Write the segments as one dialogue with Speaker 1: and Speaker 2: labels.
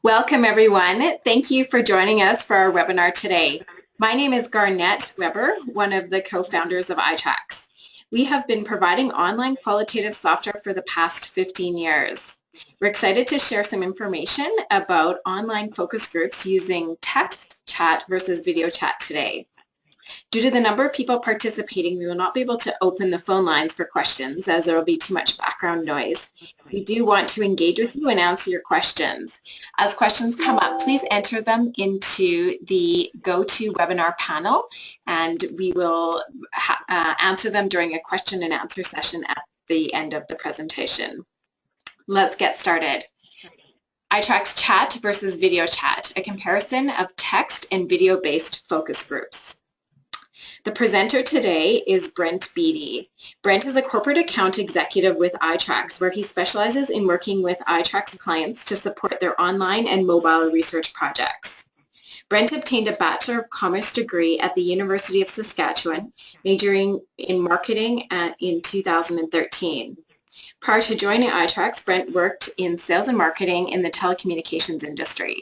Speaker 1: Welcome everyone. Thank you for joining us for our webinar today. My name is Garnett Weber, one of the co-founders of itracks. We have been providing online qualitative software for the past 15 years. We're excited to share some information about online focus groups using text chat versus video chat today. Due to the number of people participating, we will not be able to open the phone lines for questions as there will be too much background noise. We do want to engage with you and answer your questions. As questions come up, please enter them into the GoToWebinar panel, and we will answer them during a question and answer session at the end of the presentation. Let's get started. itracks chat versus video chat, a comparison of text and video-based focus groups. The presenter today is Brent Beatty. Brent is a corporate account executive with itracks, where he specializes in working with itracks clients to support their online and mobile research projects. Brent obtained a Bachelor of Commerce degree at the University of Saskatchewan, majoring in marketing in 2013. Prior to joining itracks, Brent worked in sales and marketing in the telecommunications industry.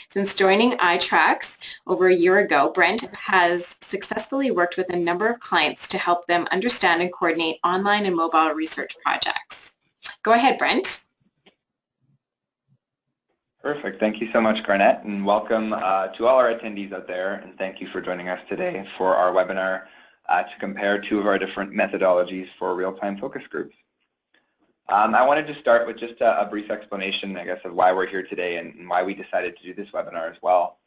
Speaker 1: Since joining itracks over a year ago, Brent has successfully worked with a number of clients to help them understand and coordinate online and mobile research projects. Go ahead, Brent.
Speaker 2: Perfect. Thank you so much, Garnett, and welcome to all our attendees out there, and thank you for joining us today for our webinar to compare two of our different methodologies for real-time focus groups. I wanted to start with just a brief explanation, I guess, of why we're here today and why we decided to do this webinar as well.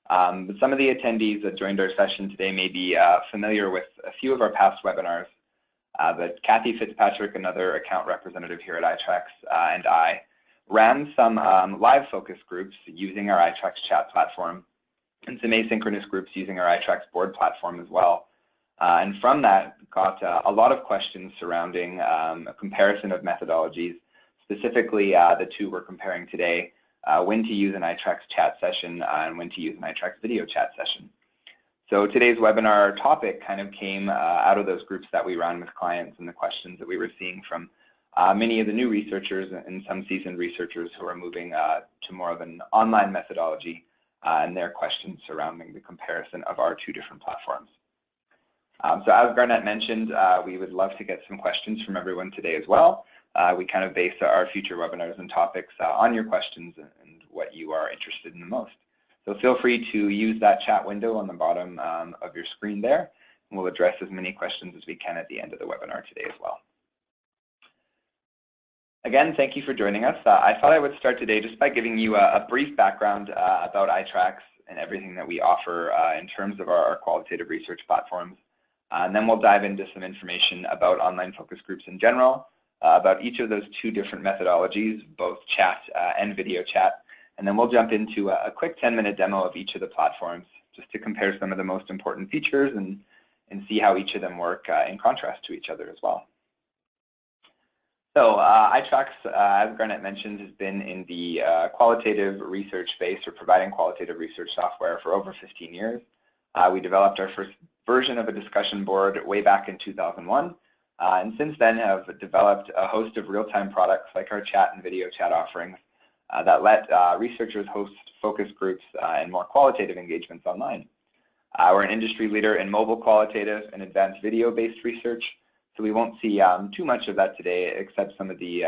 Speaker 2: But some of the attendees that joined our session today may be familiar with a few of our past webinars, but Kathy Fitzpatrick, another account representative here at itracks, and I ran some live focus groups using our itracks chat platform and some asynchronous groups using our itracks board platform as well. And from that, got a lot of questions surrounding a comparison of methodologies, specifically the two we're comparing today, when to use an itracks chat session and when to use an itracks video chat session. So today's webinar topic kind of came out of those groups that we ran with clients and the questions that we were seeing from many of the new researchers and some seasoned researchers who are moving to more of an online methodology and their questions surrounding the comparison of our two different platforms. So as Garnett mentioned, we would love to get some questions from everyone today as well. We kind of base our future webinars and topics on your questions and what you are interested in the most. So feel free to use that chat window on the bottom of your screen there, and we'll address as many questions as we can at the end of the webinar today as well. Again, thank you for joining us. I thought I would start today just by giving you a brief background about itracks and everything that we offer in terms of our qualitative research platforms. And then we'll dive into some information about online focus groups in general, about each of those two different methodologies, both chat and video chat. And then we'll jump into a quick 10-minute demo of each of the platforms just to compare some of the most important features and see how each of them work in contrast to each other as well. So itracks, as Garnett mentioned, has been in the qualitative research space or providing qualitative research software for over 15 years. We developed our first version of a discussion board way back in 2001, and since then have developed a host of real-time products like our chat and video chat offerings that let researchers host focus groups and more qualitative engagements online. We're an industry leader in mobile qualitative and advanced video-based research, so we won't see too much of that today except some of the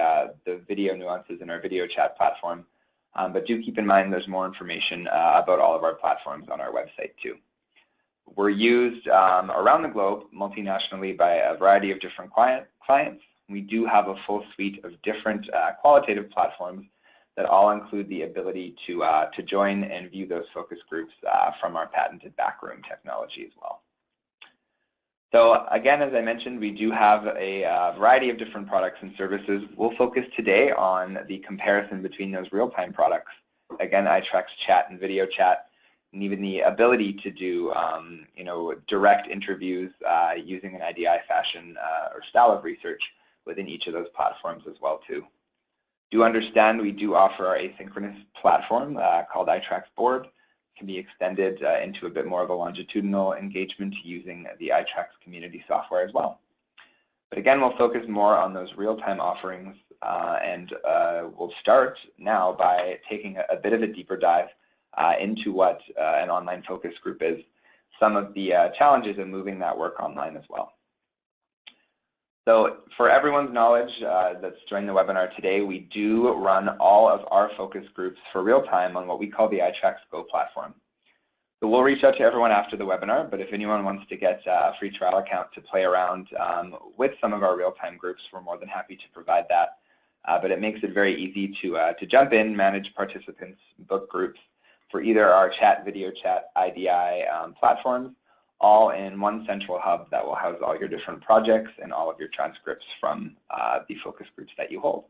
Speaker 2: video nuances in our video chat platform, but do keep in mind there's more information about all of our platforms on our website too. We're used around the globe, multinationally, by a variety of different clients. We do have a full suite of different qualitative platforms that all include the ability to join and view those focus groups from our patented backroom technology as well. So again, as I mentioned, we do have a variety of different products and services. We'll focus today on the comparison between those real-time products. Again, itracks chat and video chat, and even the ability to do direct interviews using an IDI fashion or style of research within each of those platforms as well too. Do understand we do offer our asynchronous platform called itracks board. It can be extended into a bit more of a longitudinal engagement using the itracks community software as well. But again, we'll focus more on those real-time offerings, and we'll start now by taking a bit of a deeper dive into what an online focus group is, some of the challenges of moving that work online as well. So for everyone's knowledge that's joined the webinar today, we do run all of our focus groups for real time on what we call the itracks Go platform. So we'll reach out to everyone after the webinar, but if anyone wants to get a free trial account to play around with some of our real-time groups, we're more than happy to provide that. But it makes it very easy to jump in, manage participants, book groups for either our chat, video chat, IDI platforms, all in one central hub that will house all your different projects and all of your transcripts from the focus groups that you hold.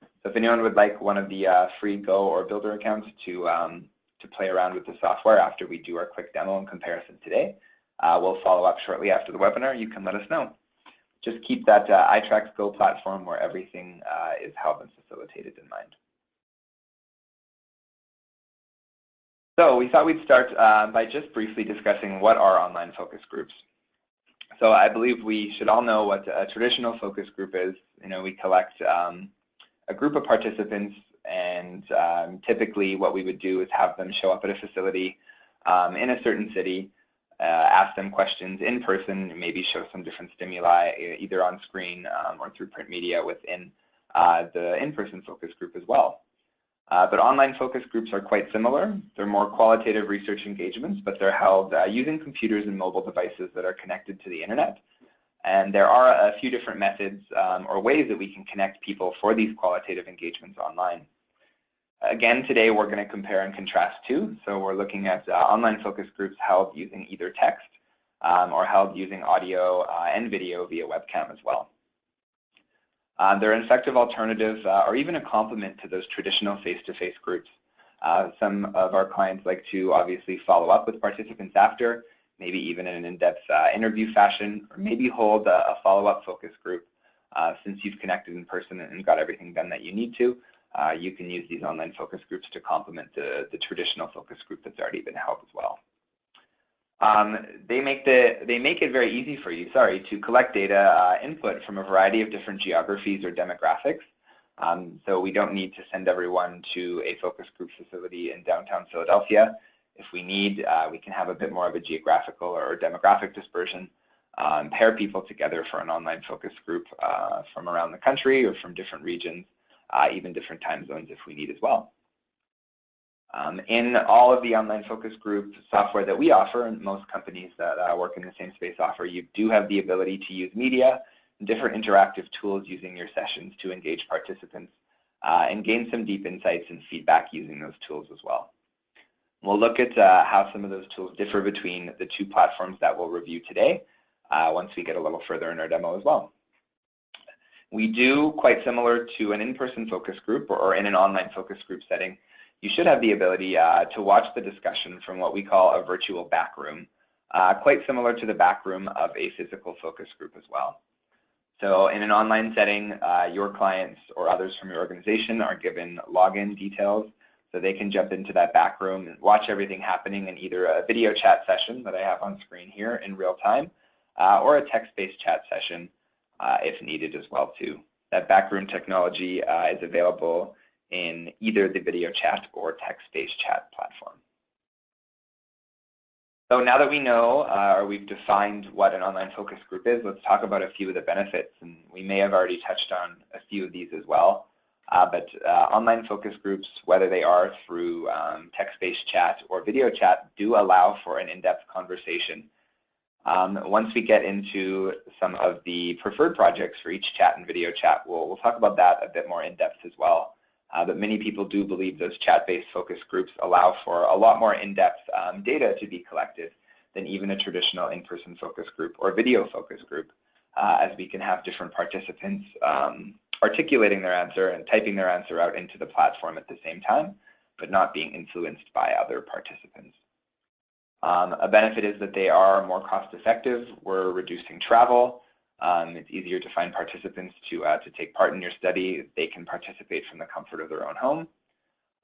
Speaker 2: So if anyone would like one of the free Go or Builder accounts to play around with the software after we do our quick demo and comparison today, we'll follow up shortly after the webinar. You can let us know. Just keep that itracks Go platform where everything is held and facilitated in mind. So we thought we'd start by just briefly discussing what are online focus groups. So I believe we should all know what a traditional focus group is. You know, we collect a group of participants, and typically what we would do is have them show up at a facility in a certain city, ask them questions in person, maybe show some different stimuli either on screen or through print media within the in-person focus group as well. But online focus groups are quite similar. They're more qualitative research engagements, but they're held using computers and mobile devices that are connected to the internet. And there are a few different methods or ways that we can connect people for these qualitative engagements online. Again, today we're going to compare and contrast two. So we're looking at online focus groups held using either text or held using audio and video via webcam as well. They're an effective alternative or even a complement to those traditional face-to-face groups. Some of our clients like to obviously follow up with participants after, maybe even in an in-depth interview fashion, or maybe hold a follow-up focus group. Since you've connected in person and got everything done that you need to, you can use these online focus groups to complement the traditional focus group that's already been held as well. They make it very easy for you, to collect data input from a variety of different geographies or demographics. So we don't need to send everyone to a focus group facility in downtown Philadelphia. If we need, we can have a bit more of a geographical or demographic dispersion, pair people together for an online focus group from around the country or from different regions, even different time zones if we need as well. In all of the online focus group software that we offer, and most companies that work in the same space offer, you do have the ability to use media and different interactive tools using your sessions to engage participants and gain some deep insights and feedback using those tools as well. We'll look at how some of those tools differ between the two platforms that we'll review today once we get a little further in our demo as well. We do, quite similar to an in-person focus group or in an online focus group setting, you should have the ability to watch the discussion from what we call a virtual back room, quite similar to the back room of a physical focus group as well. So in an online setting, your clients or others from your organization are given login details so they can jump into that back room and watch everything happening in either a video chat session that I have on screen here in real time or a text-based chat session if needed as well too. That backroom technology is available in either the video chat or text-based chat platform. So now that we know or we've defined what an online focus group is, let's talk about a few of the benefits. And we may have already touched on a few of these as well. But online focus groups, whether they are through text-based chat or video chat, do allow for an in-depth conversation. Once we get into some of the preferred projects for each chat and video chat, we'll talk about that a bit more in depth as well. But many people do believe those chat-based focus groups allow for a lot more in-depth data to be collected than even a traditional in-person focus group or video focus group, as we can have different participants articulating their answer and typing their answer out into the platform at the same time, but not being influenced by other participants. A benefit is that they are more cost-effective. We're reducing travel. It's easier to find participants to take part in your study. They can participate from the comfort of their own home.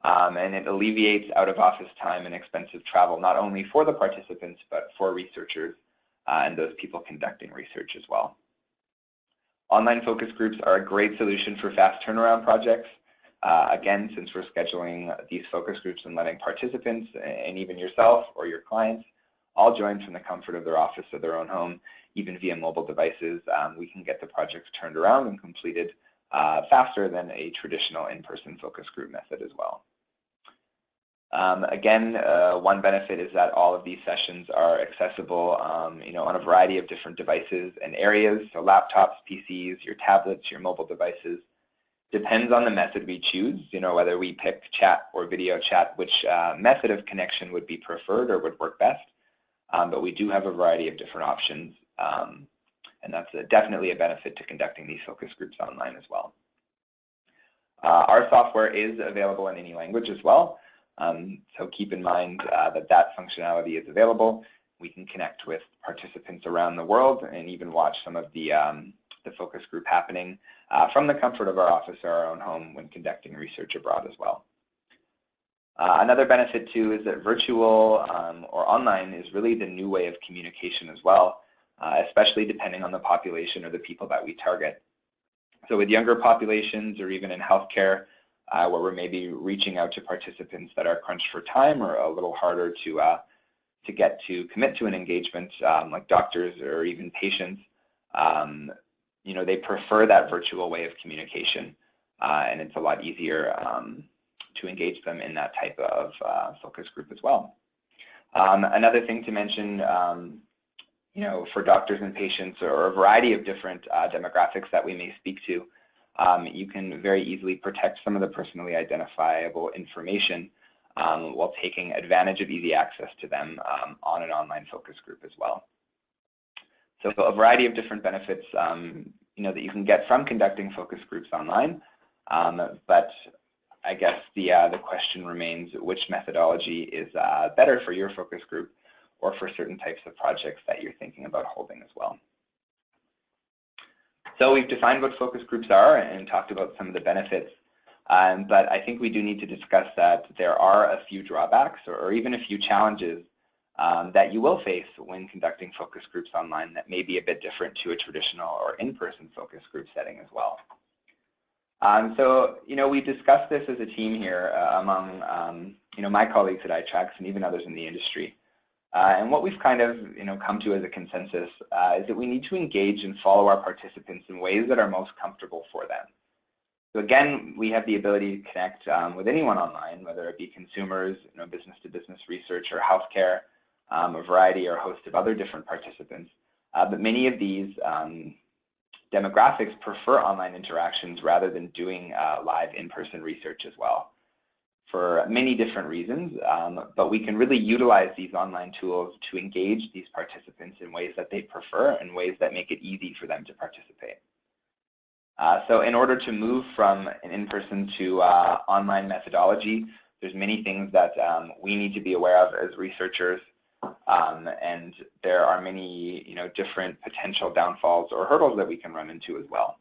Speaker 2: And it alleviates out-of-office time and expensive travel, not only for the participants, but for researchers and those people conducting research as well. Online focus groups are a great solution for fast turnaround projects. Again, since we're scheduling these focus groups and letting participants and even yourself or your clients all join from the comfort of their office or their own home, even via mobile devices, we can get the projects turned around and completed faster than a traditional in-person focus group method as well. Again, one benefit is that all of these sessions are accessible on a variety of different devices and areas, so laptops, PCs, your tablets, your mobile devices. Depends on the method we choose, whether we pick chat or video chat, which method of connection would be preferred or would work best. But we do have a variety of different options, and that's definitely a benefit to conducting these focus groups online as well. Our software is available in any language as well, so keep in mind that functionality is available. We can connect with participants around the world and even watch some of the focus group happening from the comfort of our office or our own home when conducting research abroad as well. Another benefit too is that virtual or online is really the new way of communication as well, especially depending on the population or the people that we target. So with younger populations or even in healthcare, where we're maybe reaching out to participants that are crunched for time or a little harder to get to commit to an engagement, like doctors or even patients, they prefer that virtual way of communication, and it's a lot easier to engage them in that type of focus group as well. Another thing to mention, for doctors and patients or a variety of different demographics that we may speak to, you can very easily protect some of the personally identifiable information while taking advantage of easy access to them on an online focus group as well. So a variety of different benefits that you can get from conducting focus groups online, but I guess the question remains which methodology is better for your focus group or for certain types of projects that you're thinking about holding as well. So we've defined what focus groups are and talked about some of the benefits, but I think we do need to discuss that there are a few drawbacks or even a few challenges that you will face when conducting focus groups online that may be a bit different to a traditional or in-person focus group setting as well. So, we discussed this as a team here among, my colleagues at itracks and even others in the industry. And what we've kind of, come to as a consensus is that we need to engage and follow our participants in ways that are most comfortable for them. So again, we have the ability to connect with anyone online, whether it be consumers, business-to-business research or healthcare, a variety or host of other different participants. But many of these demographics prefer online interactions rather than doing live in-person research as well, for many different reasons, but we can really utilize these online tools to engage these participants in ways that they prefer and ways that make it easy for them to participate. So in order to move from an in-person to online methodology, there's many things that we need to be aware of as researchers, and there are many different potential downfalls or hurdles that we can run into as well.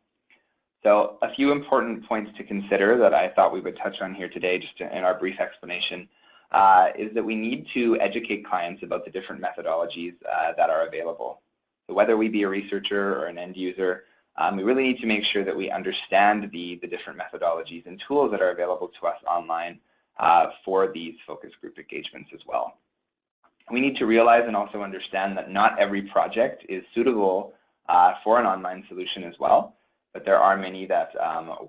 Speaker 2: So a few important points to consider that I thought we would touch on here today, just in our brief explanation, is that we need to educate clients about the different methodologies that are available. So whether we be a researcher or an end user, we really need to make sure that we understand the different methodologies and tools that are available to us online for these focus group engagements as well. We need to realize and also understand that not every project is suitable for an online solution as well, but there are many that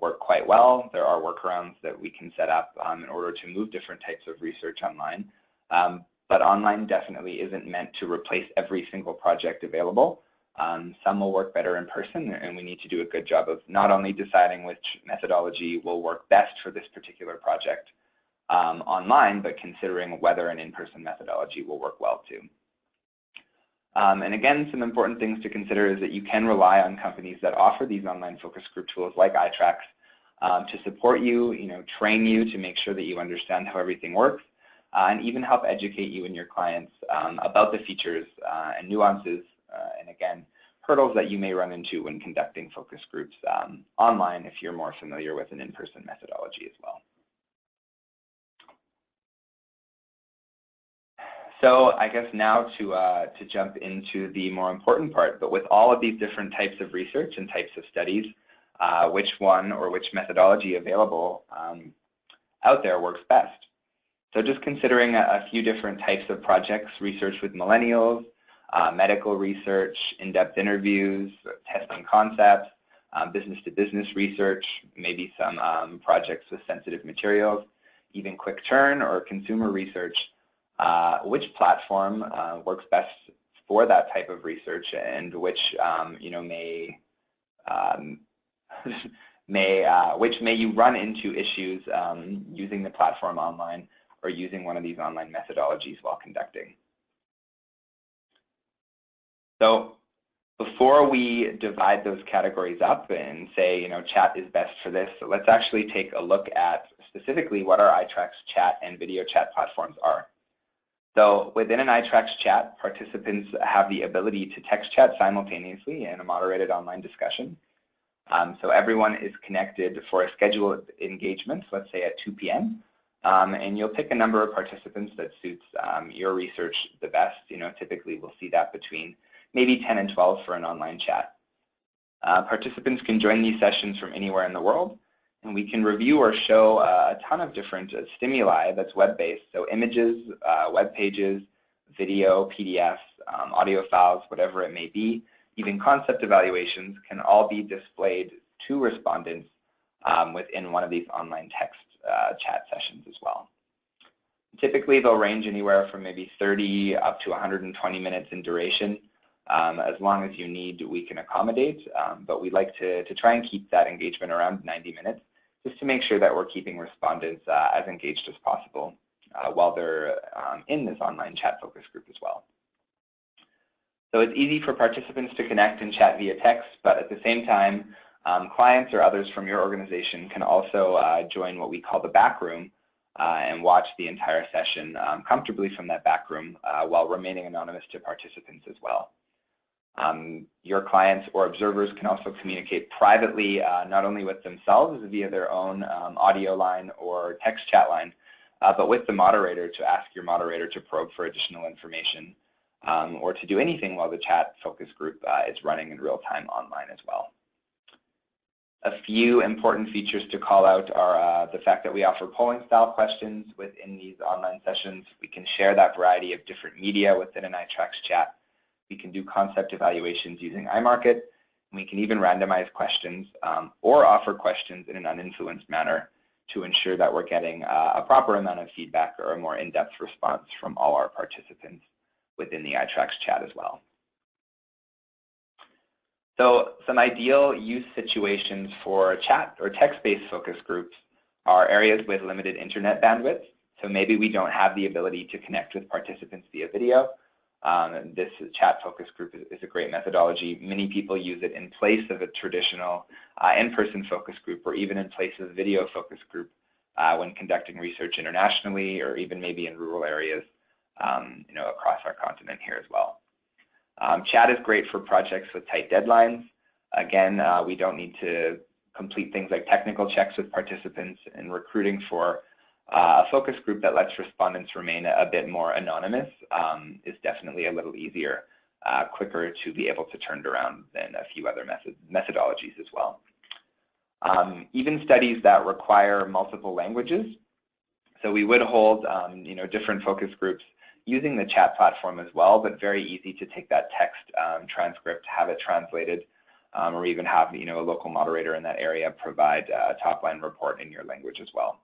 Speaker 2: work quite well. There are workarounds that we can set up in order to move different types of research online. But online definitely isn't meant to replace every single project available. Some will work better in person, and we need to do a good job of not only deciding which methodology will work best for this particular project online, but considering whether an in-person methodology will work well too. And again, some important things to consider is that you can rely on companies that offer these online focus group tools like itracks to support you, train you to make sure that you understand how everything works, and even help educate you and your clients about the features and nuances, and again, hurdles that you may run into when conducting focus groups online if you're more familiar with an in-person methodology as well. So I guess now to jump into the more important part, but with all of these different types of research and types of studies, which one or which methodology available out there works best? So just considering a few different types of projects, research with millennials, medical research, in-depth interviews, testing concepts, business-to-business research, maybe some projects with sensitive materials, even quick turn or consumer research. Which platform works best for that type of research, and which which may you run into issues using the platform online or using one of these online methodologies while conducting. So before we divide those categories up and say, chat is best for this, so let's actually take a look at specifically what our itracks chat and video chat platforms are. So within an itracks chat, participants have the ability to text chat simultaneously in a moderated online discussion. So everyone is connected for a scheduled engagement, let's say at 2 p.m. And you'll pick a number of participants that suits your research the best. Typically we'll see that between maybe 10 and 12 for an online chat. Participants can join these sessions from anywhere in the world, and we can review or show a ton of different stimuli that's web-based, so images, web pages, video, PDFs, audio files, whatever it may be. Even concept evaluations can all be displayed to respondents within one of these online text chat sessions as well. Typically, they'll range anywhere from maybe 30 up to 120 minutes in duration. As long as you need, we can accommodate, but we like to try and keep that engagement around 90 minutes, just to make sure that we're keeping respondents as engaged as possible while they're in this online chat focus group as well. So it's easy for participants to connect and chat via text, but at the same time, clients or others from your organization can also join what we call the back room and watch the entire session comfortably from that back room while remaining anonymous to participants as well. Your clients or observers can also communicate privately, not only with themselves via their own audio line or text chat line, but with the moderator to ask your moderator to probe for additional information or to do anything while the chat focus group is running in real time online as well. A few important features to call out are the fact that we offer polling style questions within these online sessions. We can share that variety of different media within an itracks chat. We can do concept evaluations using iMarket, and we can even randomize questions or offer questions in an uninfluenced manner to ensure that we're getting a proper amount of feedback or a more in-depth response from all our participants within the itracks chat as well. So some ideal use situations for chat or text-based focus groups are areas with limited internet bandwidth. So maybe we don't have the ability to connect with participants via video. This chat focus group is a great methodology. Many people use it in place of a traditional in-person focus group, or even in place of a video focus group when conducting research internationally, or even maybe in rural areas across our continent here as well. Chat is great for projects with tight deadlines. Again, we don't need to complete things like technical checks with participants, and recruiting for a focus group that lets respondents remain a bit more anonymous is definitely a little easier, quicker to be able to turn around than a few other methodologies as well. Even studies that require multiple languages, so we would hold different focus groups using the chat platform as well, but very easy to take that text transcript, have it translated, or even have a local moderator in that area provide a top-line report in your language as well.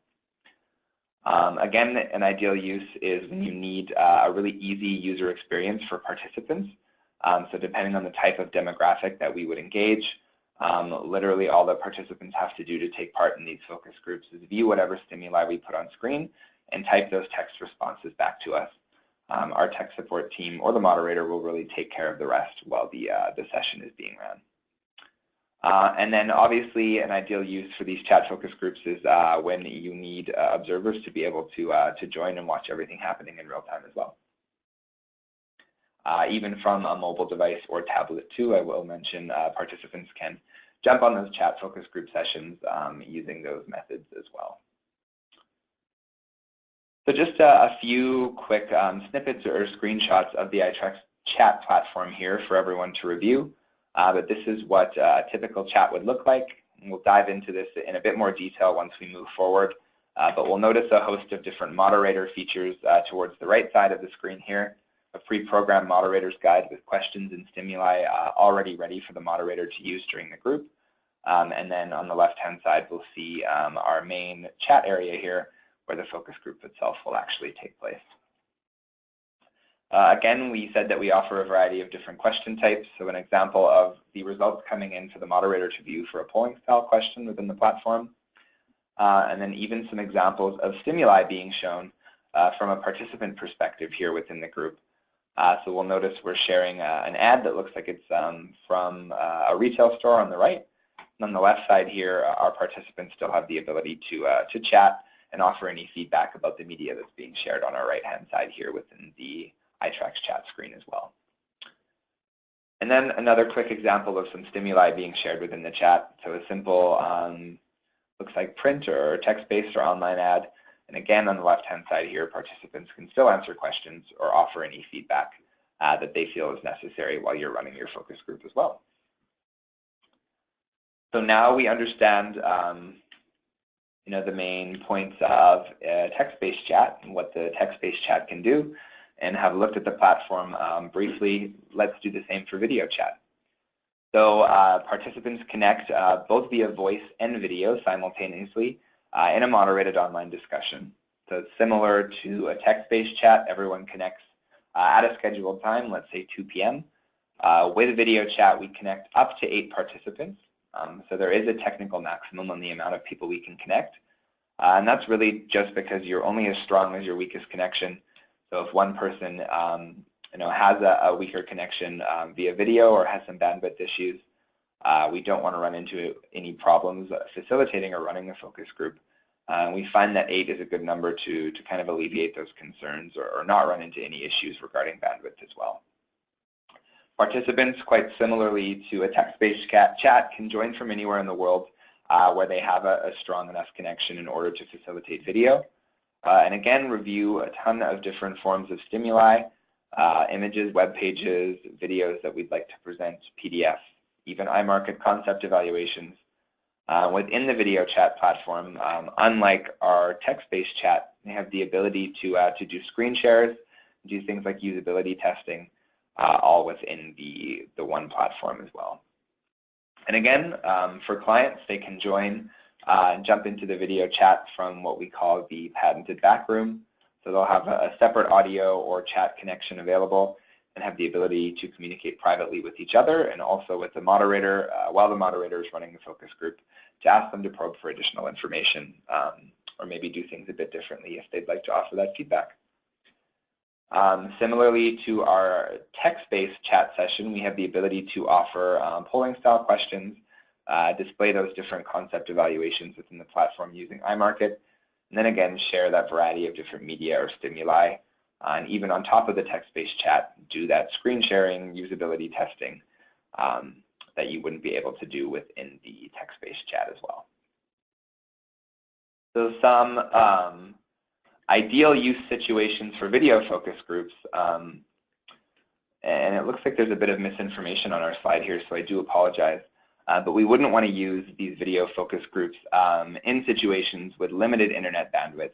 Speaker 2: Again, an ideal use is when you need a really easy user experience for participants. So depending on the type of demographic that we would engage, literally all that participants have to do to take part in these focus groups is view whatever stimuli we put on screen and type those text responses back to us. Our tech support team or the moderator will really take care of the rest while the session is being ran. And then obviously an ideal use for these chat focus groups is when you need observers to be able to join and watch everything happening in real time as well. Even from a mobile device or tablet too, I will mention participants can jump on those chat focus group sessions using those methods as well. So just a few quick snippets or screenshots of the itracks chat platform here for everyone to review. But this is what a typical chat would look like. And we'll dive into this in a bit more detail once we move forward. But we'll notice a host of different moderator features towards the right side of the screen here. A pre-programmed moderator's guide with questions and stimuli already ready for the moderator to use during the group. And then on the left-hand side, we'll see our main chat area here, where the focus group itself will actually take place. Again, we said that we offer a variety of different question types. So an example of the results coming in for the moderator to view for a polling style question within the platform. And then even some examples of stimuli being shown from a participant perspective here within the group. So we'll notice we're sharing an ad that looks like it's from a retail store on the right. And on the left side here, our participants still have the ability to chat and offer any feedback about the media that's being shared on our right-hand side here within the itracks chat screen as well. And then another quick example of some stimuli being shared within the chat. So a simple, looks like print or text-based or online ad. And again, on the left-hand side here, participants can still answer questions or offer any feedback that they feel is necessary while you're running your focus group as well. So now we understand the main points of text-based chat and what the text-based chat can do, and have looked at the platform briefly. Let's do the same for video chat. So participants connect both via voice and video simultaneously in a moderated online discussion. So it's similar to a text-based chat. Everyone connects at a scheduled time, let's say 2 p.m. With video chat, we connect up to 8 participants. So there is a technical maximum on the amount of people we can connect. And that's really just because you're only as strong as your weakest connection. So if one person has a weaker connection via video or has some bandwidth issues, we don't want to run into any problems facilitating or running a focus group. We find that 8 is a good number to kind of alleviate those concerns or not run into any issues regarding bandwidth as well. Participants, quite similarly to a text-based chat, can join from anywhere in the world where they have a strong enough connection in order to facilitate video. And again, review a ton of different forms of stimuli, images, web pages, videos that we'd like to present, PDFs, even iMarket concept evaluations. Within the video chat platform, unlike our text-based chat, they have the ability to do screen shares, do things like usability testing, all within the one platform as well. And again, for clients, they can join and jump into the video chat from what we call the patented backroom. So they'll have a separate audio or chat connection available and have the ability to communicate privately with each other and also with the moderator while the moderator is running the focus group to ask them to probe for additional information or maybe do things a bit differently if they'd like to offer that feedback. Similarly to our text-based chat session, we have the ability to offer polling style questions, display those different concept evaluations within the platform using iMarket, and then again share that variety of different media or stimuli, and even on top of the text-based chat, do that screen sharing, usability testing that you wouldn't be able to do within the text-based chat as well. So some ideal use situations for video focus groups, and it looks like there's a bit of misinformation on our slide here, so I do apologize. But we wouldn't want to use these video focus groups in situations with limited internet bandwidth.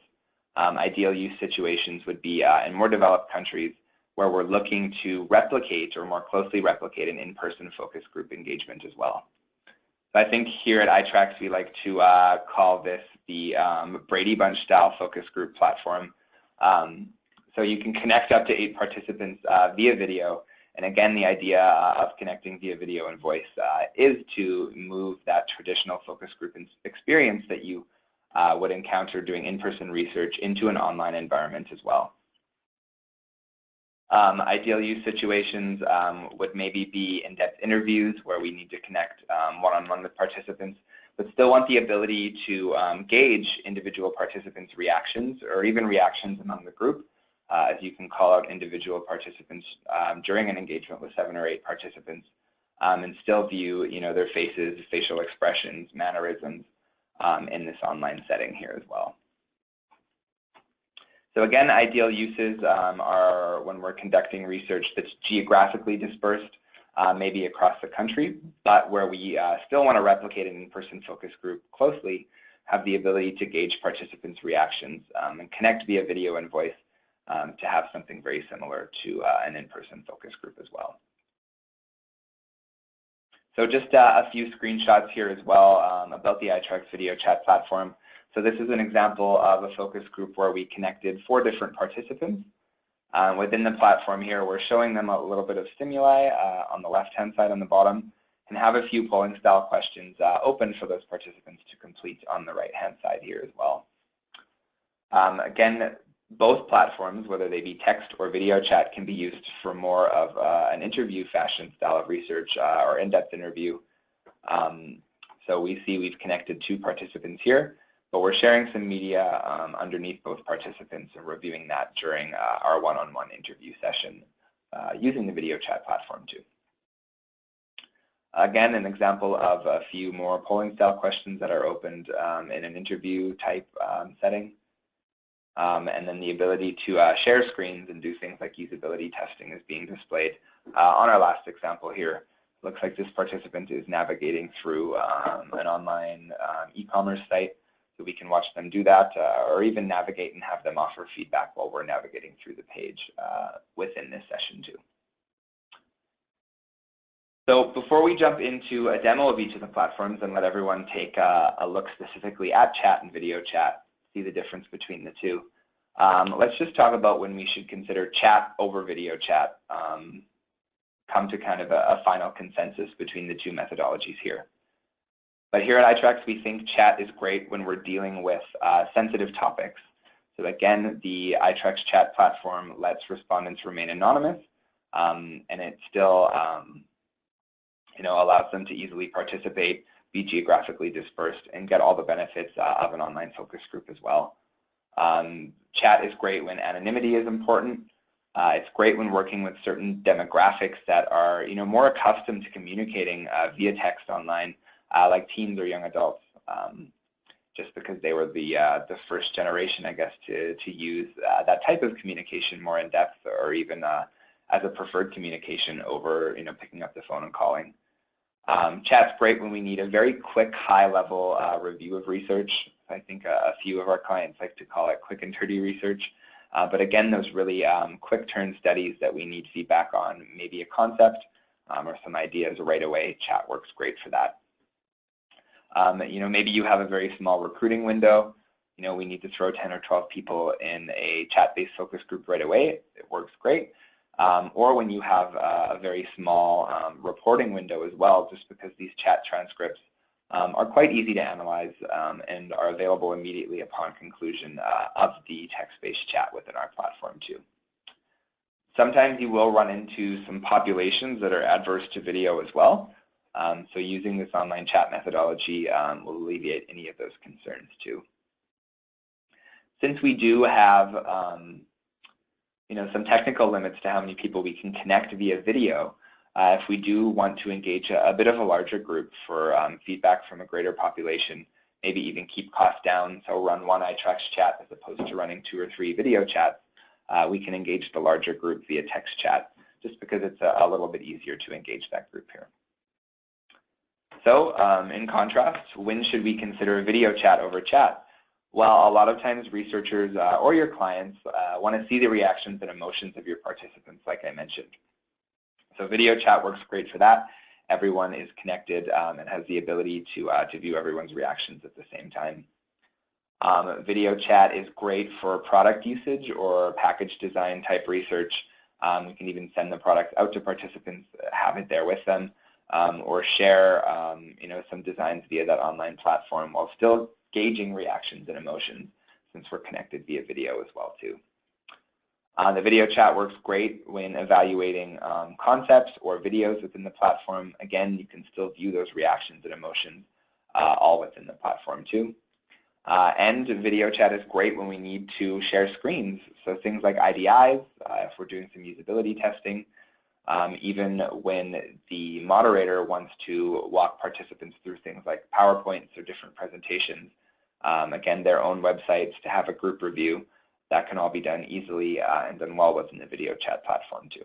Speaker 2: Ideal use situations would be in more developed countries where we're looking to replicate or more closely replicate an in-person focus group engagement as well. So I think here at itracks we like to call this the Brady Bunch style focus group platform. So you can connect up to 8 participants via video. And again, the idea of connecting via video and voice is to move that traditional focus group experience that you would encounter doing in-person research into an online environment as well. Ideal use situations would maybe be in-depth interviews where we need to connect one-on-one with participants, but still want the ability to gauge individual participants' reactions or even reactions among the group. As you can call out individual participants during an engagement with 7 or 8 participants and still view their faces, facial expressions, mannerisms in this online setting here as well. So again, ideal uses are when we're conducting research that's geographically dispersed, maybe across the country, but where we still want to replicate an in-person focus group closely, have the ability to gauge participants' reactions and connect via video and voice to have something very similar to an in-person focus group as well. So just a few screenshots here as well about the itracks video chat platform. So this is an example of a focus group where we connected 4 different participants. Within the platform here, we're showing them a little bit of stimuli on the left-hand side on the bottom, and have a few polling style questions open for those participants to complete on the right-hand side here as well. Again, both platforms, whether they be text or video chat, can be used for more of an interview fashion style of research or in-depth interview. So we see we've connected 2 participants here, but we're sharing some media underneath both participants and reviewing that during our one-on-one interview session using the video chat platform too. Again, an example of a few more polling style questions that are opened in an interview type setting. And then the ability to share screens and do things like usability testing is being displayed on our last example here. Looks like this participant is navigating through an online e-commerce site, so we can watch them do that or even navigate and have them offer feedback while we're navigating through the page within this session too. So before we jump into a demo of each of the platforms and let everyone take a look specifically at chat and video chat, see the difference between the two, let's just talk about when we should consider chat over video chat, come to kind of a final consensus between the 2 methodologies here. But here at itracks, we think chat is great when we're dealing with sensitive topics. So again, the itracks chat platform lets respondents remain anonymous, and it still allows them to easily participate, be geographically dispersed, and get all the benefits of an online focus group as well. Chat is great when anonymity is important. It's great when working with certain demographics that are more accustomed to communicating via text online, like teens or young adults, just because they were the first generation, I guess, to use that type of communication more in depth, or even as a preferred communication over picking up the phone and calling. Chat's great when we need a very quick, high-level review of research. I think a few of our clients like to call it quick and dirty research. But again, those really quick-turn studies that we need feedback on, maybe a concept or some ideas right away, chat works great for that. Maybe you have a very small recruiting window. We need to throw 10 or 12 people in a chat-based focus group right away. It works great. Or when you have a very small reporting window as well, just because these chat transcripts are quite easy to analyze and are available immediately upon conclusion of the text-based chat within our platform too. Sometimes you will run into some populations that are adverse to video as well. So using this online chat methodology will alleviate any of those concerns too. Since we do have some technical limits to how many people we can connect via video, if we do want to engage a bit of a larger group for feedback from a greater population, maybe even keep costs down, so run 1 itracks chat as opposed to running 2 or 3 video chats, we can engage the larger group via text chat, just because it's a little bit easier to engage that group here. So in contrast, when should we consider video chat over chat? Well, a lot of times researchers or your clients want to see the reactions and emotions of your participants, like I mentioned. So video chat works great for that. Everyone is connected and has the ability to view everyone's reactions at the same time. Video chat is great for product usage or package design type research. We can even send the product out to participants, have it there with them, or share some designs via that online platform while still gauging reactions and emotions, since we're connected via video as well too. The video chat works great when evaluating concepts or videos within the platform. Again, you can still view those reactions and emotions all within the platform too. And video chat is great when we need to share screens. So things like IDIs, if we're doing some usability testing, even when the moderator wants to walk participants through things like PowerPoints or different presentations, again, their own websites to have a group review. that can all be done easily and done well within the video chat platform too.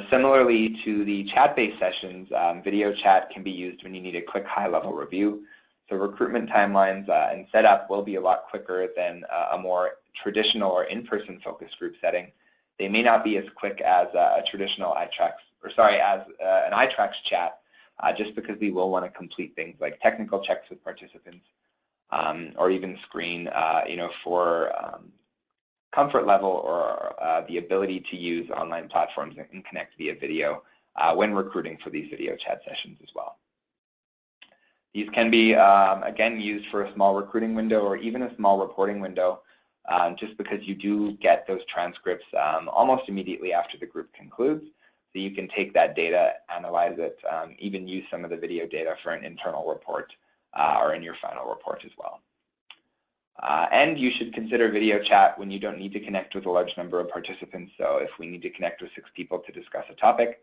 Speaker 2: Similarly to the chat-based sessions, video chat can be used when you need a quick high-level review. So recruitment timelines and setup will be a lot quicker than a more traditional or in-person focus group setting. They may not be as quick as a traditional itracks, as an itracks chat, just because we will want to complete things like technical checks with participants, or even screen, for comfort level or the ability to use online platforms and connect via video when recruiting for these video chat sessions as well. These can be, again, used for a small recruiting window or even a small reporting window, just because you do get those transcripts almost immediately after the group concludes. So you can take that data, analyze it, even use some of the video data for an internal report or in your final report as well. And you should consider video chat when you don't need to connect with a large number of participants. So if we need to connect with 6 people to discuss a topic,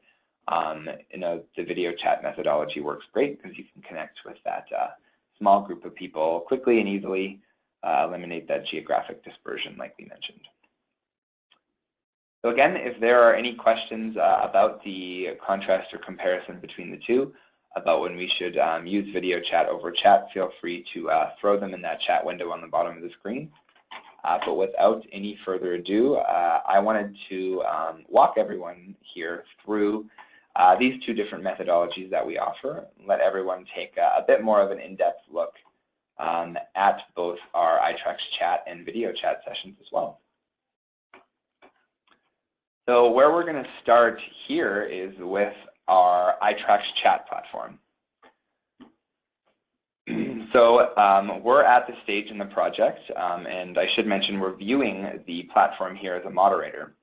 Speaker 2: the video chat methodology works great because you can connect with that small group of people quickly and easily, eliminate that geographic dispersion like we mentioned. So again, if there are any questions about the contrast or comparison between the two, about when we should use video chat over chat, feel free to throw them in that chat window on the bottom of the screen. But without any further ado, I wanted to walk everyone here through these 2 different methodologies that we offer, and let everyone take a bit more of an in-depth look at both our itracks chat and video chat sessions as well. So where we're going to start here is with our itracks chat platform. So we're at the stage in the project, and I should mention we're viewing the platform here as a moderator.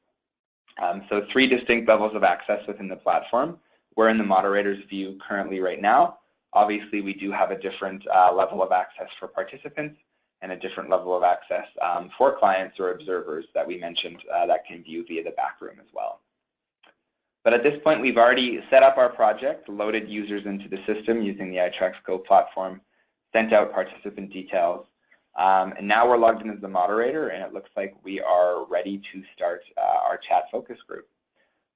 Speaker 2: So 3 distinct levels of access within the platform. We're in the moderator's view currently right now. Obviously, we do have a different level of access for participants and a different level of access for clients or observers that we mentioned that can view via the back room as well. But at this point, we've already set up our project, loaded users into the system using the itracks Go platform, sent out participant details, and now we're logged in as the moderator, and it looks like we are ready to start our chat focus group.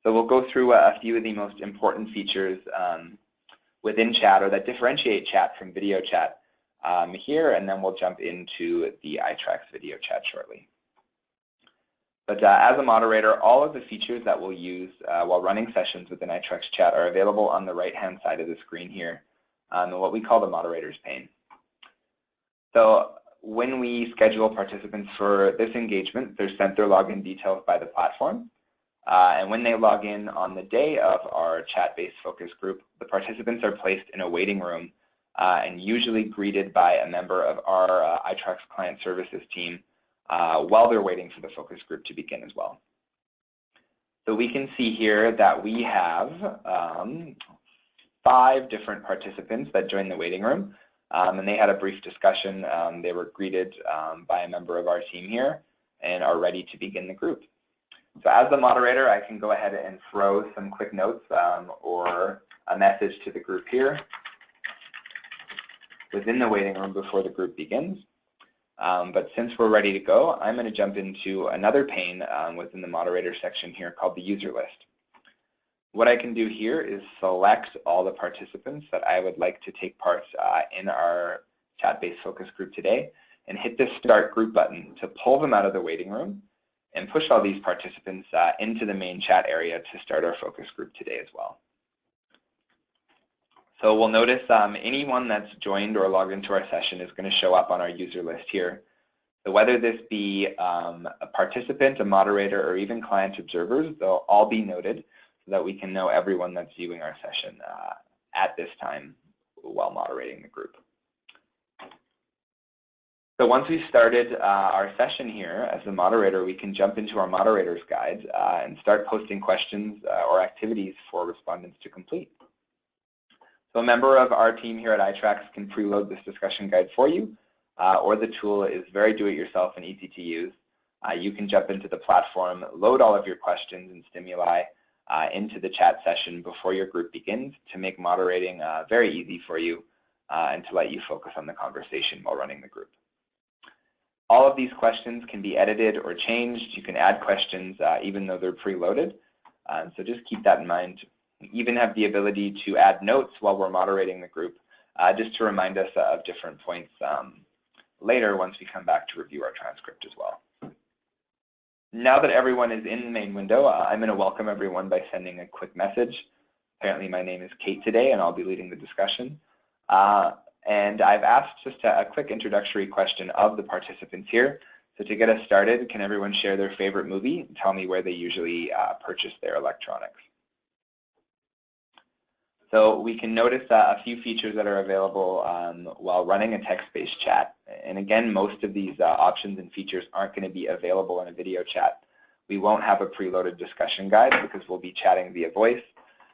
Speaker 2: So we'll go through a few of the most important features within chat, or that differentiate chat from video chat here, and then we'll jump into the itracks video chat shortly. But as a moderator, all of the features that we'll use while running sessions within itracks chat are available on the right-hand side of the screen here, in what we call the moderator's pane. So when we schedule participants for this engagement, they're sent their login details by the platform. And when they log in on the day of our chat-based focus group, the participants are placed in a waiting room and usually greeted by a member of our itracks client services team while they're waiting for the focus group to begin as well. So we can see here that we have 5 different participants that joined the waiting room, and they had a brief discussion. They were greeted by a member of our team here and are ready to begin the group. So as the moderator, I can go ahead and throw some quick notes or a message to the group here within the waiting room before the group begins. But since we're ready to go, I'm going to jump into another pane within the moderator section here called the user list. What I can do here is select all the participants that I would like to take part in our chat-based focus group today and hit the Start Group button to pull them out of the waiting room and push all these participants into the main chat area to start our focus group today as well. So we'll notice anyone that's joined or logged into our session is going to show up on our user list here. So whether this be a participant, a moderator, or even client observers, they'll all be noted so that we can know everyone that's viewing our session at this time while moderating the group. So once we've started our session here as the moderator, we can jump into our moderator's guide and start posting questions or activities for respondents to complete. So a member of our team here at itracks can preload this discussion guide for you, or the tool is very do-it-yourself and easy to use. You can jump into the platform, load all of your questions and stimuli into the chat session before your group begins to make moderating very easy for you and to let you focus on the conversation while running the group. All of these questions can be edited or changed. You can add questions even though they're preloaded. So just keep that in mind. We even have the ability to add notes while we're moderating the group, just to remind us of different points later once we come back to review our transcript as well. Now that everyone is in the main window, I'm going to welcome everyone by sending a quick message. Apparently my name is Kate today, and I'll be leading the discussion. And I've asked just a quick introductory question of the participants here. So to get us started, can everyone share their favorite movie and tell me where they usually purchase their electronics? So we can notice a few features that are available while running a text-based chat. And again, most of these options and features aren't going to be available in a video chat. We won't have a preloaded discussion guide because we'll be chatting via voice.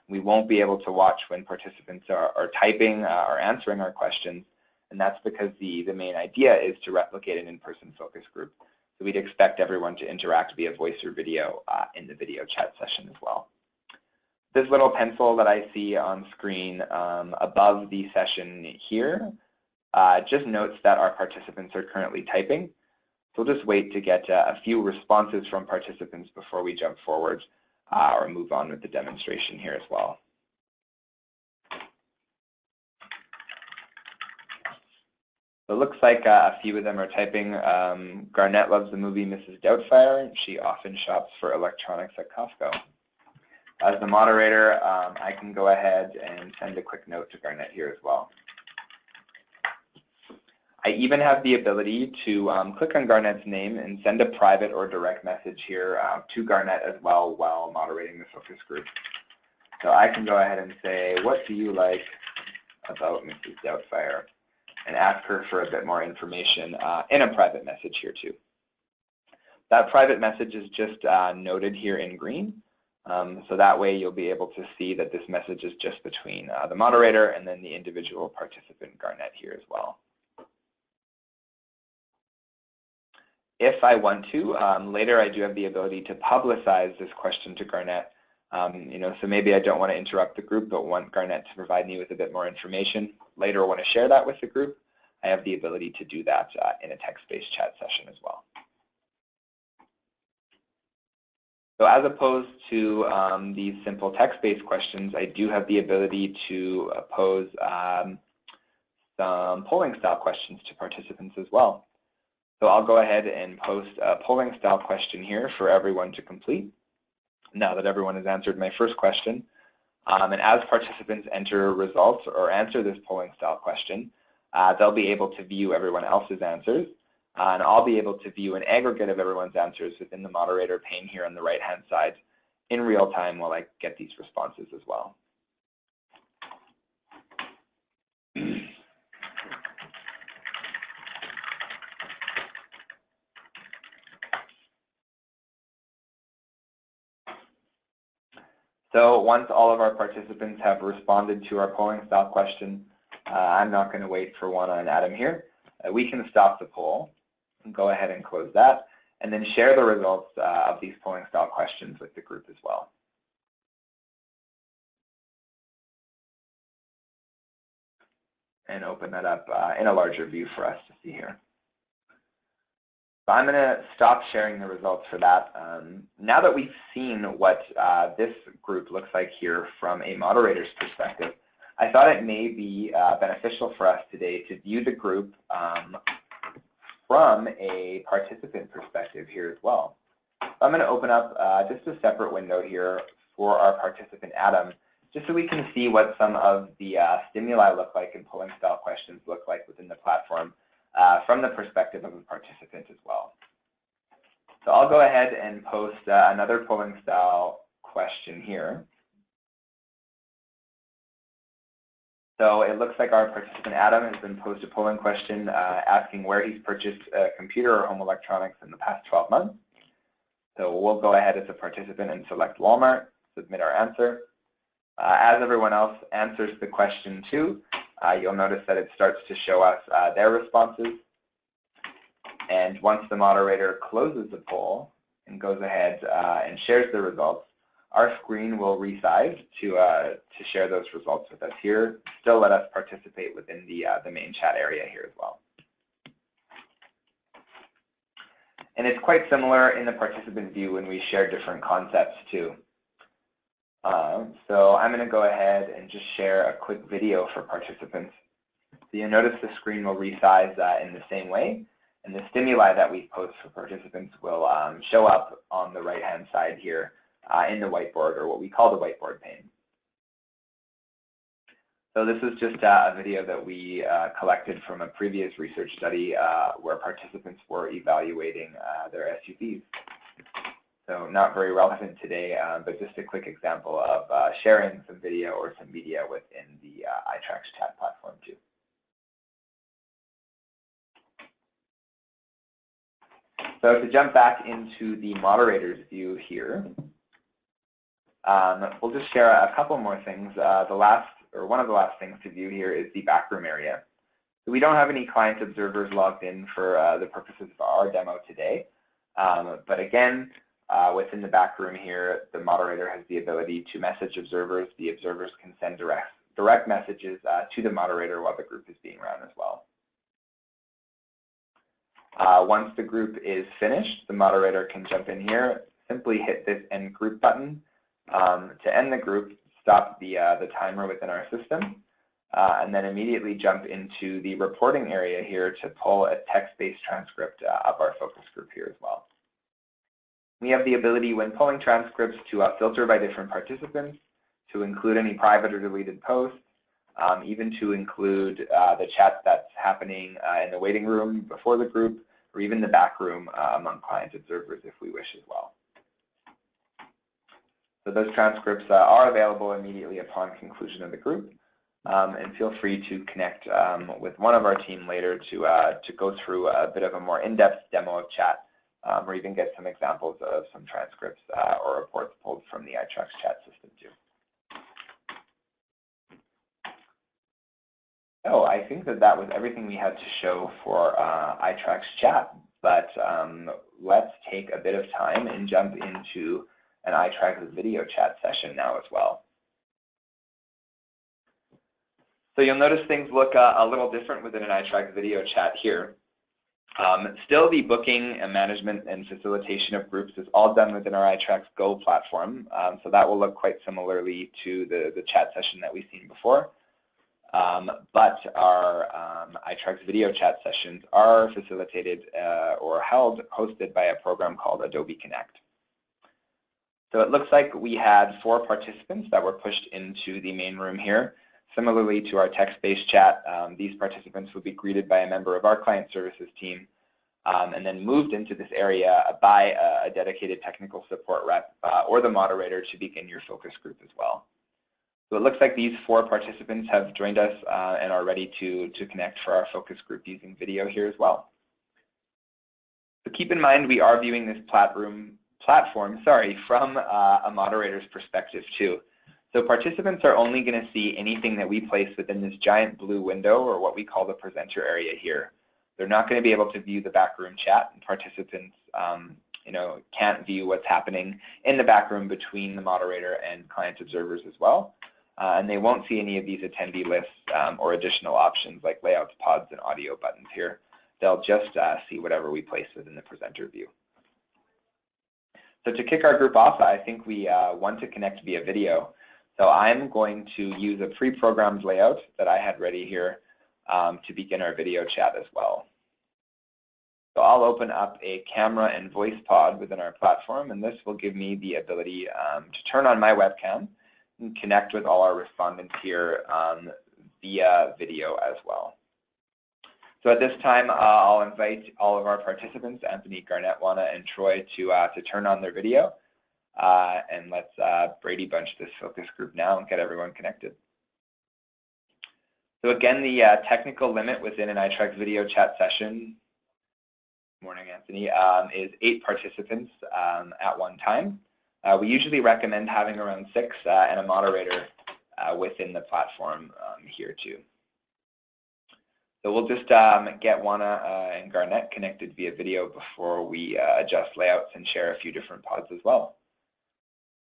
Speaker 2: We won't be able to watch when participants are typing or answering our questions, and that's because the main idea is to replicate an in-person focus group. So we'd expect everyone to interact via voice or video in the video chat session as well. This little pencil that I see on screen above the session here just notes that our participants are currently typing. So we'll just wait to get a few responses from participants before we jump forward or move on with the demonstration here as well. So it looks like a few of them are typing. Garnett loves the movie Mrs. Doubtfire. She often shops for electronics at Costco. As the moderator, I can go ahead and send a quick note to Garnett here as well. I even have the ability to click on Garnett's name and send a private or direct message here to Garnett as well while moderating the focus group. So I can go ahead and say, what do you like about Mrs. Doubtfire? And ask her for a bit more information in a private message here too. That private message is just noted here in green. So that way you'll be able to see that this message is just between the moderator and then the individual participant, Garnett, here as well. If I want to, later I do have the ability to publicize this question to Garnett. So maybe I don't want to interrupt the group, but want Garnett to provide me with a bit more information. Later I want to share that with the group. I have the ability to do that in a text-based chat session as well. So as opposed to these simple text-based questions, I do have the ability to pose some polling style questions to participants as well. So I'll go ahead and post a polling style question here for everyone to complete now that everyone has answered my first question. And as participants enter results or answer this polling style question, they'll be able to view everyone else's answers. And I'll be able to view an aggregate of everyone's answers within the moderator pane here on the right-hand side in real time while I get these responses as well. So once all of our participants have responded to our polling style question, I'm not going to wait for one on Adam here. We can stop the poll and go ahead and close that, and then share the results of these polling style questions with the group as well. And open that up in a larger view for us to see here. So I'm going to stop sharing the results for that. Now that we've seen what this group looks like here from a moderator's perspective, I thought it may be beneficial for us today to view the group from a participant perspective here as well. So I'm going to open up just a separate window here for our participant Adam, just so we can see what some of the stimuli look like and polling style questions look like within the platform from the perspective of a participant as well. So I'll go ahead and post another polling style question here. So it looks like our participant Adam has been posed a polling question asking where he's purchased a computer or home electronics in the past 12 months. So we'll go ahead as a participant and select Walmart, submit our answer. As everyone else answers the question too, you'll notice that it starts to show us their responses. And once the moderator closes the poll and goes ahead and shares the results, our screen will resize to share those results with us here. Still let us participate within the main chat area here as well. And it's quite similar in the participant view when we share different concepts too. So I'm going to go ahead and just share a quick video for participants. So you'll notice the screen will resize in the same way, and the stimuli that we post for participants will show up on the right-hand side here in the whiteboard, or what we call the whiteboard pane. So this is just a video that we collected from a previous research study where participants were evaluating their SUVs. So not very relevant today, but just a quick example of sharing some video or some media within the itracks chat platform too. So to jump back into the moderator's view here, we'll just share a couple more things. One of the last things to view here is the backroom area. So we don't have any client observers logged in for the purposes of our demo today. But again, within the backroom here, the moderator has the ability to message observers. The observers can send direct messages to the moderator while the group is being run as well. Once the group is finished, the moderator can jump in here, simply hit this end group button to end the group, stop the timer within our system, and then immediately jump into the reporting area here to pull a text-based transcript of our focus group here as well. We have the ability when pulling transcripts to filter by different participants, to include any private or deleted posts, even to include the chat that's happening in the waiting room before the group, or even the back room among client observers if we wish as well. So those transcripts are available immediately upon conclusion of the group, and feel free to connect with one of our team later to go through a bit of a more in-depth demo of chat, or even get some examples of some transcripts or reports pulled from the itracks chat system too. So I think that was everything we had to show for itracks chat, but let's take a bit of time and jump into an itracks video chat session now as well. So you'll notice things look a little different within an itracks video chat here. Still, the booking and management and facilitation of groups is all done within our itracks Go platform, so that will look quite similarly to the chat session that we've seen before. But our itracks video chat sessions are facilitated or hosted by a program called Adobe Connect. So it looks like we had 4 participants that were pushed into the main room here. Similarly to our text-based chat, these participants will be greeted by a member of our client services team and then moved into this area by a dedicated technical support rep or the moderator to begin your focus group as well. So it looks like these 4 participants have joined us and are ready to connect for our focus group using video here as well. So keep in mind we are viewing this platform from a moderator's perspective too. So participants are only going to see anything that we place within this giant blue window, or what we call the presenter area here. They're not going to be able to view the backroom chat, and participants can't view what's happening in the backroom between the moderator and client observers as well. And they won't see any of these attendee lists or additional options like layouts, pods, and audio buttons here. They'll just see whatever we place within the presenter view. So to kick our group off, I think we want to connect via video. So I'm going to use a pre-programmed layout that I had ready here to begin our video chat as well. So I'll open up a camera and voice pod within our platform, and this will give me the ability to turn on my webcam and connect with all our respondents here via video as well. So at this time, I'll invite all of our participants, Anthony, Garnett, Juana, and Troy, to turn on their video. And let's Brady Bunch this focus group now and get everyone connected. So again, the technical limit within an itracks video chat session, morning Anthony, is 8 participants at one time. We usually recommend having around 6 and a moderator within the platform here too. So we'll just get Juana and Garnett connected via video before we adjust layouts and share a few different pods as well.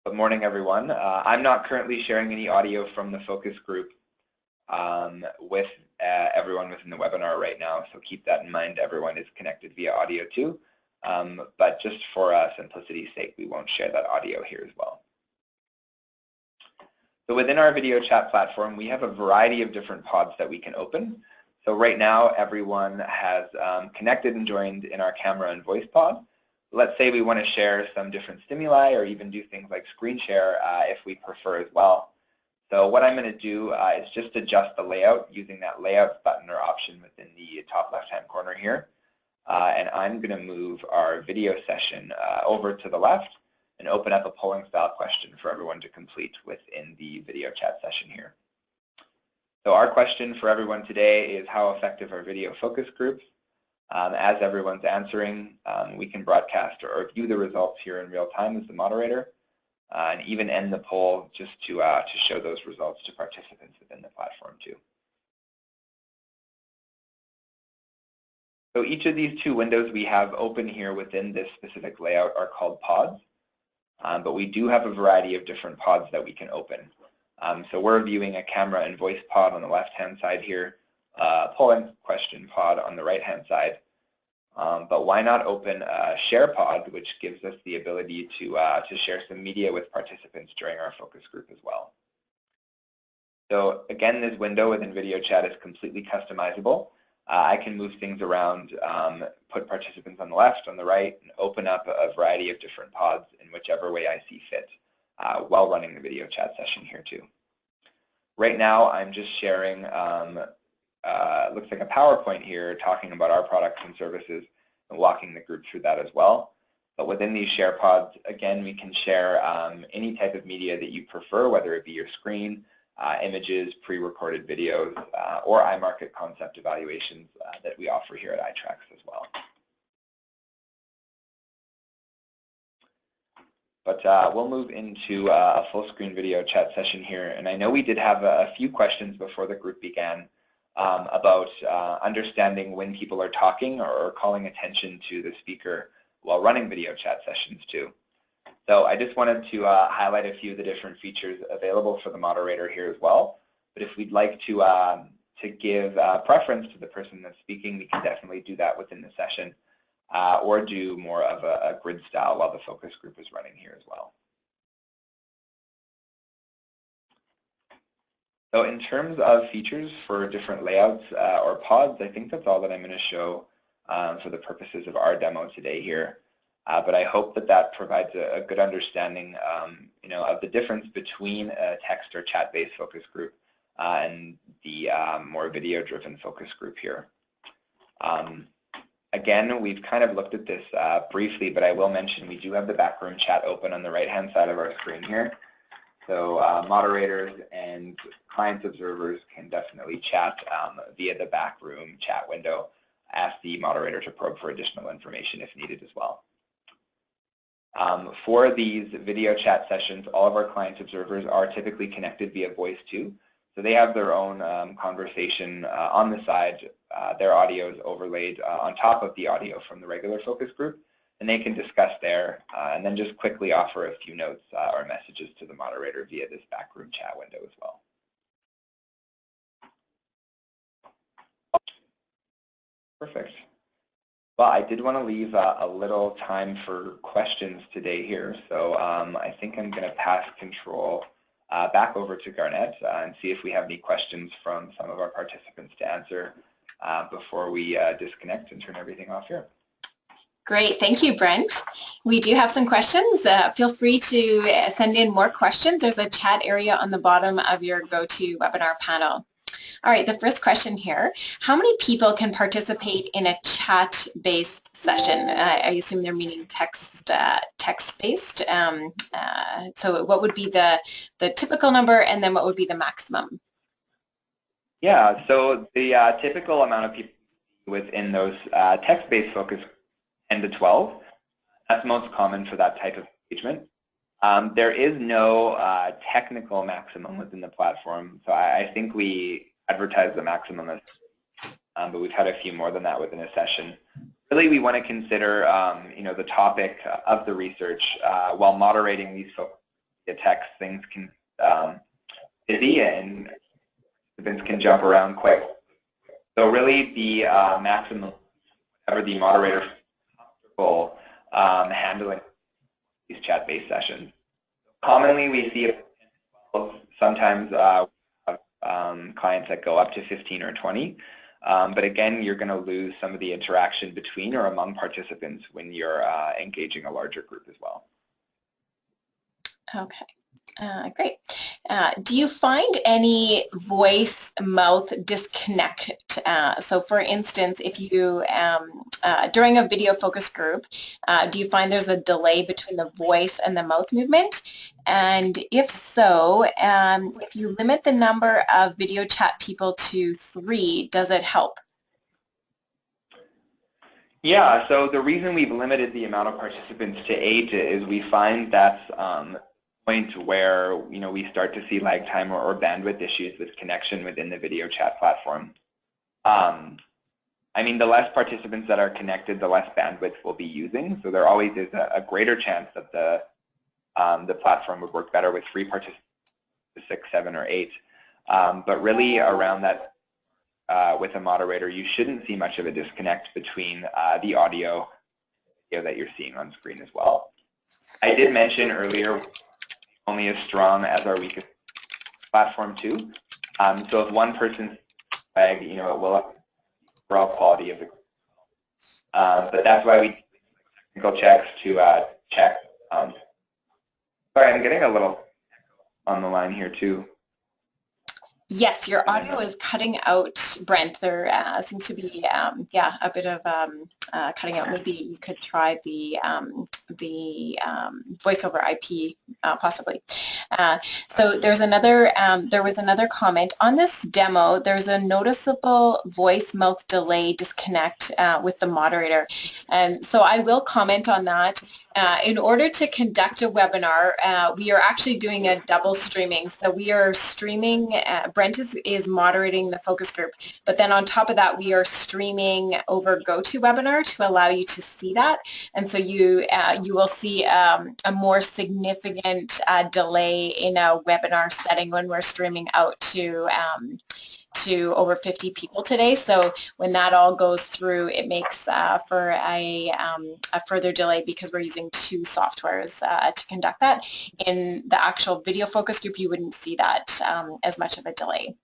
Speaker 2: Good morning, everyone. I'm not currently sharing any audio from the focus group with everyone within the webinar right now, so keep that in mind. Everyone is connected via audio too. but just for simplicity's sake, we won't share that audio here as well. So within our video chat platform, we have a variety of different pods that we can open. So right now, everyone has connected and joined in our camera and voice pod. Let's say we want to share some different stimuli or even do things like screen share if we prefer as well. So what I'm going to do is just adjust the layout using that layouts button or option within the top left-hand corner here. And I'm going to move our video session over to the left and open up a polling style question for everyone to complete within the video chat session here. So our question for everyone today is how effective are video focus groups? As everyone's answering, we can broadcast or view the results here in real time as the moderator, and even end the poll just to show those results to participants within the platform too. So each of these two windows we have open here within this specific layout are called pods. But we do have a variety of different pods that we can open. So we're viewing a camera and voice pod on the left-hand side here, polling question pod on the right-hand side. But why not open a share pod, which gives us the ability to share some media with participants during our focus group as well. So again, this window within video chat is completely customizable. I can move things around, put participants on the left, on the right, and open up a variety of different pods in whichever way I see fit while running the video chat session here too. Right now, I'm just sharing, looks like a PowerPoint here talking about our products and services and walking the group through that as well. But within these share pods, again, we can share any type of media that you prefer, whether it be your screen, images, pre-recorded videos, or iMarket concept evaluations that we offer here at itracks as well. But we'll move into a full screen video chat session here. And I know we did have a few questions before the group began about understanding when people are talking or calling attention to the speaker while running video chat sessions too. So I just wanted to highlight a few of the different features available for the moderator here as well. But if we'd like to give preference to the person that's speaking, we can definitely do that within the session, or do more of a grid style while the focus group is running here as well. So in terms of features for different layouts or pods, I think that's all that I'm going to show for the purposes of our demo today here. But I hope that that provides a good understanding, of the difference between a text or chat-based focus group and the more video-driven focus group here. Again, we've kind of looked at this briefly, but I will mention we do have the backroom chat open on the right-hand side of our screen here. So moderators and clients observers can definitely chat via the backroom chat window, ask the moderator to probe for additional information if needed as well. For these video chat sessions, all of our client observers are typically connected via voice too. So they have their own conversation on the side. Their audio is overlaid on top of the audio from the regular focus group, and they can discuss there and then just quickly offer a few notes or messages to the moderator via this backroom chat window as well. Perfect. Well, I did want to leave a little time for questions today here, so I think I'm going to pass control back over to Garnett and see if we have any questions from some of our participants to answer before we disconnect and turn everything off here.
Speaker 1: Great, thank you, Brent. We do have some questions. Feel free to send in more questions. There's a chat area on the bottom of your GoToWebinar panel. All right, the first question here, how many people can participate in a chat-based session? I assume they're meaning text-based. So what would be the typical number, and then what would be the maximum?
Speaker 2: Yeah, so the typical amount of people within those text-based focus 10 to 12. That's most common for that type of engagement. There is no technical maximum within the platform, so I think we advertise the maximum as, but we've had a few more than that within a session. Really, we want to consider, the topic of the research while moderating these folks via text. Things can busy and participants can jump around quick. So really, the maximum, whatever the moderator is comfortable handling these chat-based sessions. Commonly, we see sometimes clients that go up to 15 or 20. But again, you're going to lose some of the interaction between or among participants when you're engaging a larger group as well.
Speaker 1: Okay, great. Do you find any voice-mouth disconnect? So for instance, if you, during a video focus group, do you find there's a delay between the voice and the mouth movement? And if so, if you limit the number of video chat people to 3, does it help?
Speaker 2: Yeah, so the reason we've limited the amount of participants to 8 is we find that's point where we start to see lag time or bandwidth issues with connection within the video chat platform. I mean, the less participants that are connected, the less bandwidth we'll be using. So there always is a greater chance that the platform would work better with 3 participants, 6, 7, or 8. But really around that, with a moderator, you shouldn't see much of a disconnect between the audio that you're seeing on screen as well. I did mention earlier only as strong as our weakest platform too. So if one person's lag, it will overall quality of the but that's why we do technical checks to check. Sorry, I'm getting a little on the line here too.
Speaker 1: Yes, your audio is cutting out, Brent. There seems to be, yeah, a bit of cutting out. Maybe you could try the voice over IP, possibly. So there's another, there was another comment on this demo. There's a noticeable voice-mouth delay disconnect with the moderator, and so I will comment on that. In order to conduct a webinar, we are actually doing a double streaming. So we are streaming, Brent is moderating the focus group, but then on top of that, we are streaming over GoToWebinar to allow you to see that. And so you will see a more significant delay in a webinar setting when we're streaming out to over 50 people today. So when that all goes through, it makes for a further delay because we're using 2 softwares to conduct that. In the actual video focus group, you wouldn't see that as much of a delay.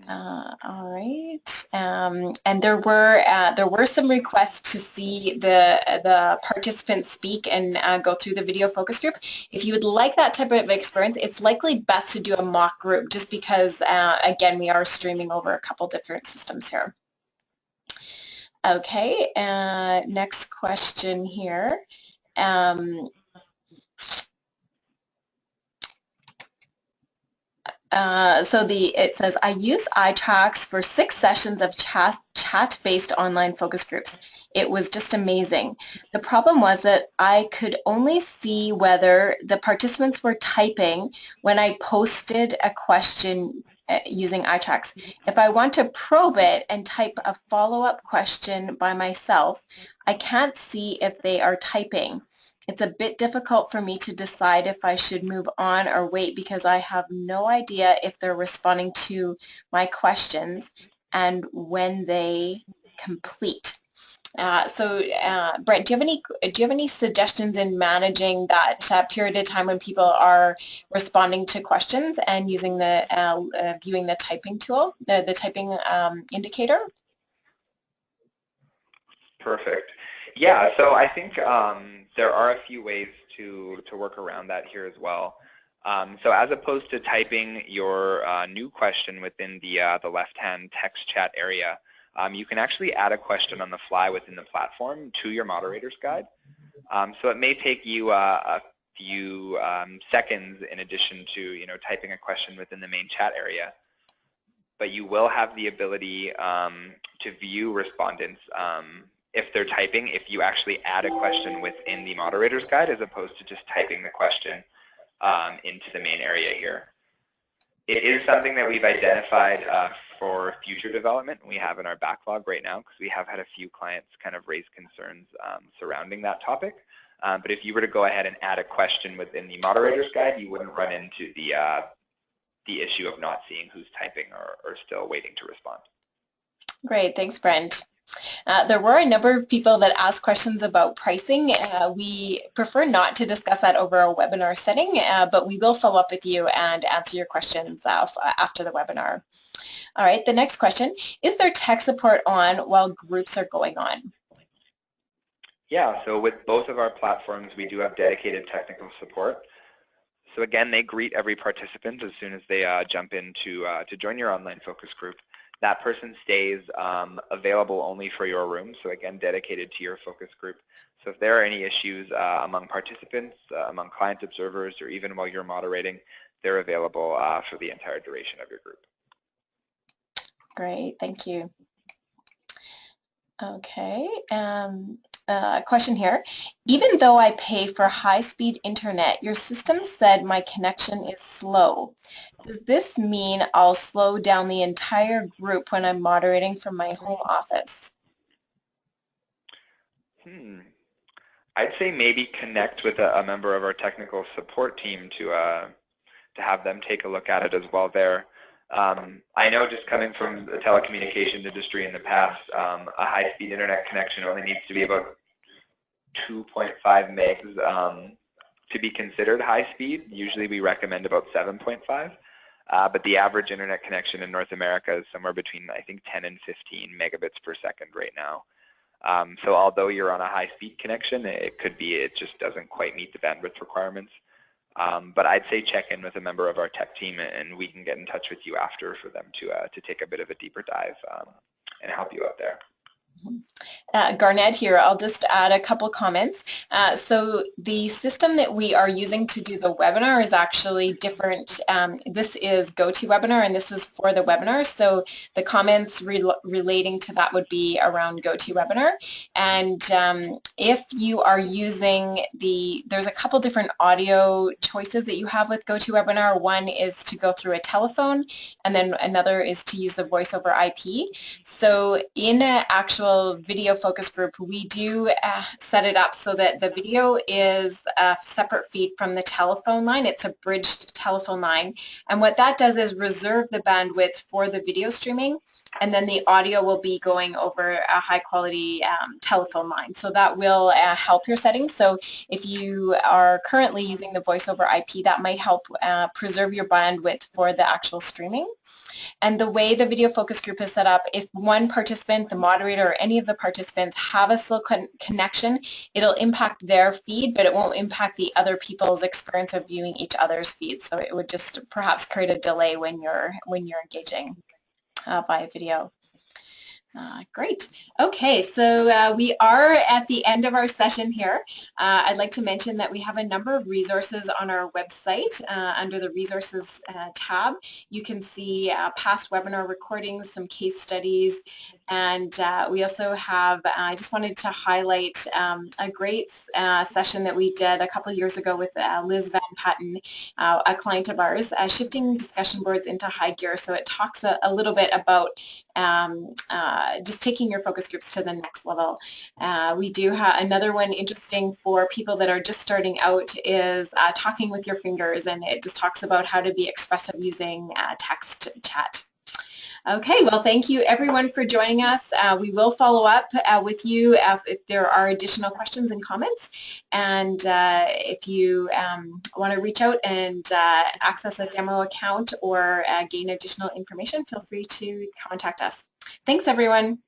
Speaker 1: All right, and there were some requests to see the participants speak and go through the video focus group. If you would like that type of experience, it's likely best to do a mock group, just because again, we are streaming over a couple different systems here. Okay, next question here. So it says, I used itracks for 6 sessions of chat-based online focus groups. It was just amazing. The problem was that I could only see whether the participants were typing when I posted a question using itracks. If I want to probe it and type a follow-up question by myself, I can't see if they are typing. It's a bit difficult for me to decide if I should move on or wait, because I have no idea if they're responding to my questions and when they complete. Brent, do you have any suggestions in managing that period of time when people are responding to questions and using the viewing the typing tool, the typing indicator?
Speaker 2: Perfect. Yeah, so I think there are a few ways to work around that here as well. So as opposed to typing your new question within the left-hand text chat area, you can actually add a question on the fly within the platform to your moderator's guide. So it may take you a few seconds in addition to typing a question within the main chat area, but you will have the ability to view respondents if they're typing, if you actually add a question within the moderator's guide as opposed to just typing the question into the main area here. It is something that we've identified for future development we have in our backlog right now, because we have had a few clients kind of raise concerns surrounding that topic. But if you were to go ahead and add a question within the moderator's guide, you wouldn't run into the issue of not seeing who's typing or still waiting to respond.
Speaker 1: Great, thanks, Brent. There were a number of people that asked questions about pricing. We prefer not to discuss that over a webinar setting, but we will follow up with you and answer your questions after the webinar. All right, the next question, is there tech support on while groups are going on?
Speaker 2: Yeah, so with both of our platforms, we do have dedicated technical support. So again, they greet every participant as soon as they jump in to join your online focus group. That person stays available only for your room, so again, dedicated to your focus group. So if there are any issues among participants, among client observers, or even while you're moderating, they're available for the entire duration of your group.
Speaker 1: Great, thank you. Okay, question here. Even though I pay for high-speed internet, your system said my connection is slow. Does this mean I'll slow down the entire group when I'm moderating from my home office?
Speaker 2: I'd say maybe connect with a member of our technical support team to have them take a look at it as well there. I know just coming from the telecommunications industry in the past, a high-speed internet connection only needs to be about 2.5 megs to be considered high speed. Usually we recommend about 7.5, but the average internet connection in North America is somewhere between, I think, 10 and 15 megabits per second right now. So although you're on a high-speed connection, it could be it just doesn't quite meet the bandwidth requirements. But I'd say check in with a member of our tech team, and we can get in touch with you after for them to take a bit of a deeper dive and help you out there.
Speaker 1: Garnett here. I'll just add a couple comments. So the system that we are using to do the webinar is actually different. This is GoToWebinar, and this is for the webinar. So the comments relating to that would be around GoToWebinar. And if you are using there's a couple different audio choices that you have with GoToWebinar. One is to go through a telephone, and then another is to use the voice over IP. So in an actual video focus group, we do set it up so that the video is a separate feed from the telephone line. It's a bridged telephone line, and what that does is reserve the bandwidth for the video streaming, and then the audio will be going over a high quality telephone line. So that will help your settings. So if you are currently using the voice over IP, that might help preserve your bandwidth for the actual streaming. And the way the video focus group is set up, if one participant, the moderator, or any of the participants have a slow connection, it'll impact their feed, but it won't impact the other people's experience of viewing each other's feed. So it would just perhaps create a delay when you're engaging via video. Great. Okay, so we are at the end of our session here. I'd like to mention that we have a number of resources on our website under the resources tab. You can see past webinar recordings, some case studies, and we also have, I just wanted to highlight a great session that we did a couple years ago with Liz Van Patten, a client of ours, shifting discussion boards into high gear. So it talks a little bit about just taking your focus groups to the next level. We do have another one interesting for people that are just starting out is talking with your fingers, and it just talks about how to be expressive using text chat. Okay, well, thank you everyone for joining us. We will follow up with you if there are additional questions and comments. And if you want to reach out and access a demo account or gain additional information, feel free to contact us. Thanks, everyone.